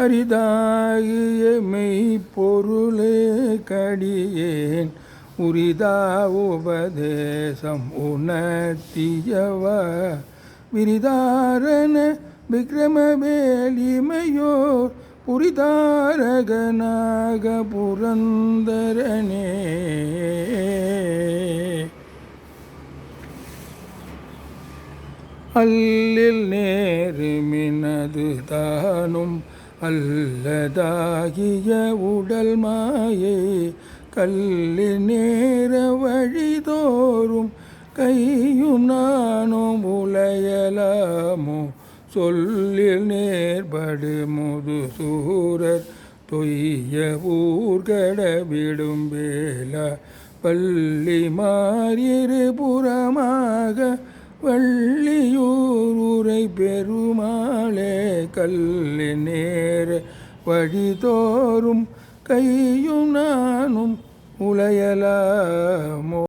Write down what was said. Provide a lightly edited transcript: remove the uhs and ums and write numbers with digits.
அரிதாகிய மெய்ப்பொருளே கடியேன் உரிதா உபதேசம் உணர்த்தியவ விரிதாரண விக்ரமவேலிமையோர் புரிதாரகனாக புரந்தரனே. அல்லில் நேருமினது தானும் அல்லதாகிய உடல் மாயை கல்லி நேர வழிதோறும் கையும் நானும் உலையலாமோ சொல்லில் நேர்படு முது சூரர் தொய்ய ஊர்கடவிடும் வேளா பள்ளி மாறிரு புறமாக வள்ளியூரை பெருமாளே கல்லி நேர வழிதோறும் கையும் நானும் உலையலாமோ.